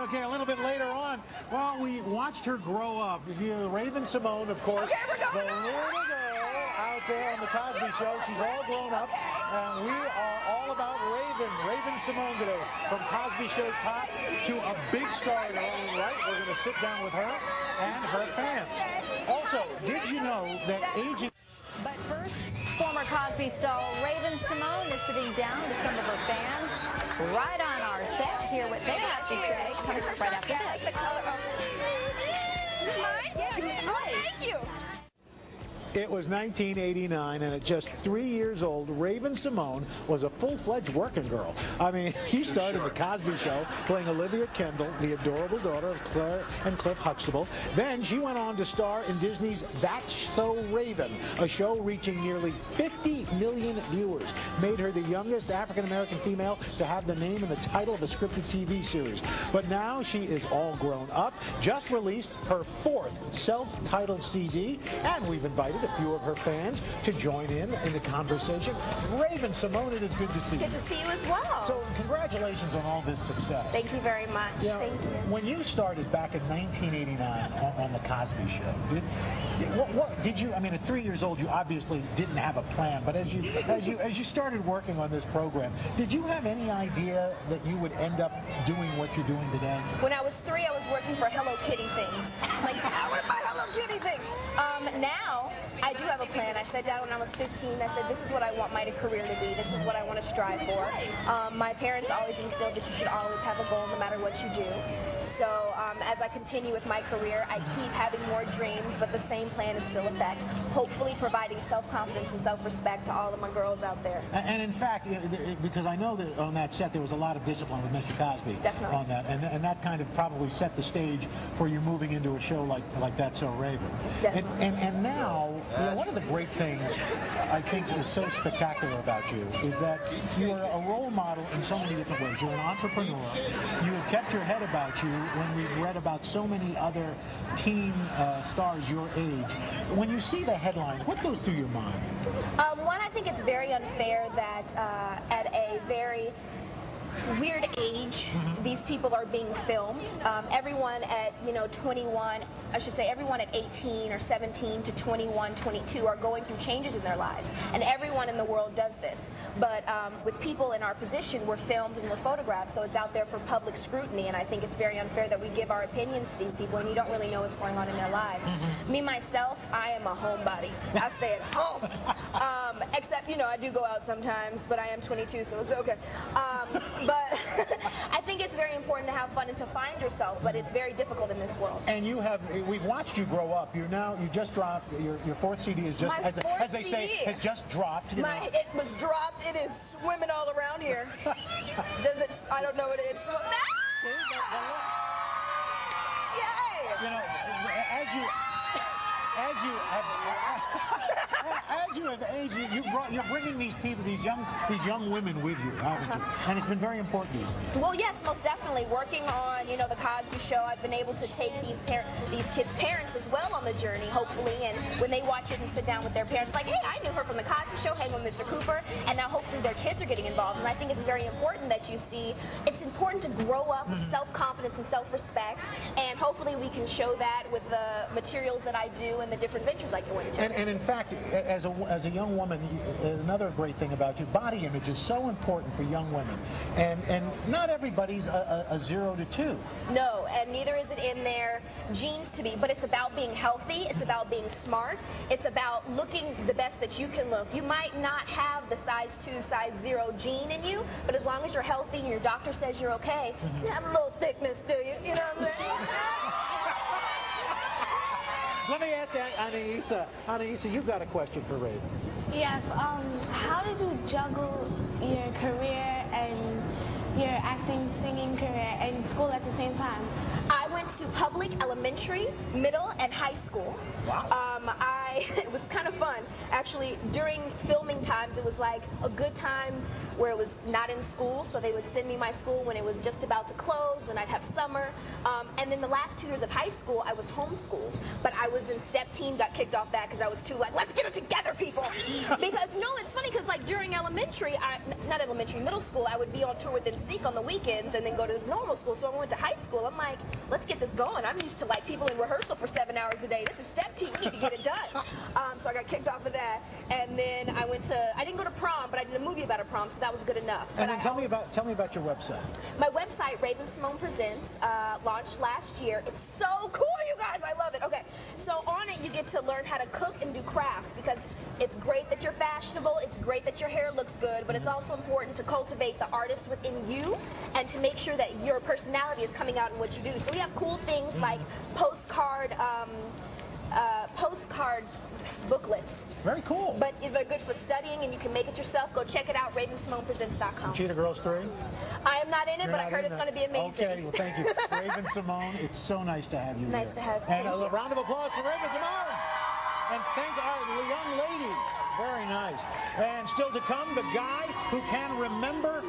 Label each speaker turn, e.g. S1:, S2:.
S1: Okay, a little bit later on, well, we watched her grow up. Raven-Symone, of course, the little girl out there on the Cosby Show. She's all grown up, and we are all about Raven-Symone today. From Cosby Show top to a big star in her own right. We're going to sit down with her and her fans. Also, did you know that aging...
S2: But first, former Cosby star Raven-Symone is sitting down with some of her fans right on our set. Hear what they have to say. Coming up right after this.
S3: Oh, thank you.
S1: It was 1989, and at just 3 years old, Raven-Symone was a full-fledged working girl. I mean, she started the Cosby Show playing Olivia Kendall, the adorable daughter of Claire and Cliff Huxtable. Then she went on to star in Disney's That's So Raven, a show reaching nearly 50 million viewers. Made her the youngest African-American female to have the name and the title of a scripted TV series. But now she is all grown up, just released her 4th self-titled CD, and we've invited a few of her fans to join in the conversation. Raven-Symone, it is good to see you.
S3: Good to see you as well.
S1: So congratulations on all this success.
S3: Thank you very much. Thank you.
S1: When you started back in 1989 on the Cosby Show, did you? I mean, at 3 years old, you obviously didn't have a plan. But as you started working on this program, did you have any idea that you would end up doing what you're doing today?
S3: When I was 3, I was working for Hello Kitty things. Like, I want to buy Hello Kitty things. Now, I do have a plan. I sat down when I was 15. I said, this is what I want my career to be. This is what I want to strive for. My parents always instilled that you should always have a goal no matter what you do. So as I continue with my career, I keep having more dreams, but the same plan is still effect. Hopefully providing self-confidence and self-respect to all of my girls out there.
S1: And in fact, because I know that on that set there was a lot of discipline with Mr. Cosby.
S3: Definitely.
S1: On that, and that kind of probably set the stage for you moving into a show like That's So Raven.
S3: Definitely.
S1: And now, one of the great things I think is so spectacular about you is that you are a role model in so many different ways. You're an entrepreneur. You have kept your head about you when we've read about so many other teen stars your age. When you see the headlines, what goes through your mind?
S3: One, I think it's very unfair that at a very weird age, these people are being filmed. Everyone at 21, I should say everyone at 18 or 17 to 21, 22 are going through changes in their lives, and everyone in the world does this. But with people in our position, we're filmed and we're photographed, so it's out there for public scrutiny, and I think it's very unfair that we give our opinions to these people and you don't really know what's going on in their lives. Me, myself, I am a homebody. I stay at home. Except, I do go out sometimes, but I am 22, so it's okay. But I think it's very important to have fun and to find yourself, but it's very difficult in this world.
S1: And we've watched you grow up. You just dropped, your 4th CD is just, as they say, has just dropped.
S3: It was dropped. It is swimming all around here. Does it? I don't know what it is. Yay! As you have aged, you're bringing these people, these young women with you, haven't you? And it's been very important to you. Well, yes, most definitely. Working on, the Cosby Show, I've been able to take these kids' parents as well on the journey, hopefully, and when they watch it and sit down with their parents, like, hey, I knew her from the Cosby Show, hang with Mr. Cooper, and now hopefully their kids are getting involved. And I think it's very important that you see, it's important to grow up with self-confidence and self-respect, and hopefully we can show that with the materials that I do and the different ventures I go into.
S1: And in fact, as a young woman, another great thing about you, body image is so important for young women. And not everybody's a 0 to 2.
S3: No, and neither is it in their genes to be, but it's about being healthy, it's about being smart, it's about looking the best that you can look. You might not have the size 2, size 0 gene in you, but as long as you're healthy and your doctor says you're okay, you have a little thickness, do you? You know what I'm saying?
S1: Let me ask Anaisa. Anaisa, you've got a question for Raven.
S4: Yes. How did you juggle your career and your acting, singing career and school at the same time?
S3: I went to public elementary, middle, and high school.
S1: Wow.
S3: It was kind of fun. Actually, during filming times, it was like a good time where it was not in school, so they would send me my school when it was just about to close, then I'd have summer. And then the last 2 years of high school, I was homeschooled, but I was in step team, got kicked off that because I was too like, let's get it together, people. Because, no, it's funny because like during middle school, I would be on tour with NSYNC on the weekends and then go to normal school. So when I went to high school, I'm like, let's get this going. I'm used to like people in rehearsal for 7 hours a day. This is step team, we need to get it done. So I got kicked off of that. And then I didn't go to prom, but I did a movie about a prom, so that was good enough.
S1: And then tell me about your website.
S3: My website, Raven-Symone Presents, launched last year. It's so cool, you guys. I love it. Okay, so on it, you get to learn how to cook and do crafts because it's great that you're fashionable. It's great that your hair looks good, but it's also important to cultivate the artist within you and to make sure that your personality is coming out in what you do. So we have cool things like postcard booklets.
S1: Very cool.
S3: But they're good for studying, and you can make it yourself. Go check it out, RavenSymonePresents.com.
S1: Cheetah Girls 3?
S3: I am not in it, but I heard it's going to be amazing.
S1: Okay, well, thank you. Raven-Symone, it's so nice to have you
S3: Nice
S1: here.
S3: to have you.
S1: And a round of applause for Raven-Symone. And thank our young ladies. Very nice. And still to come, the guy who can remember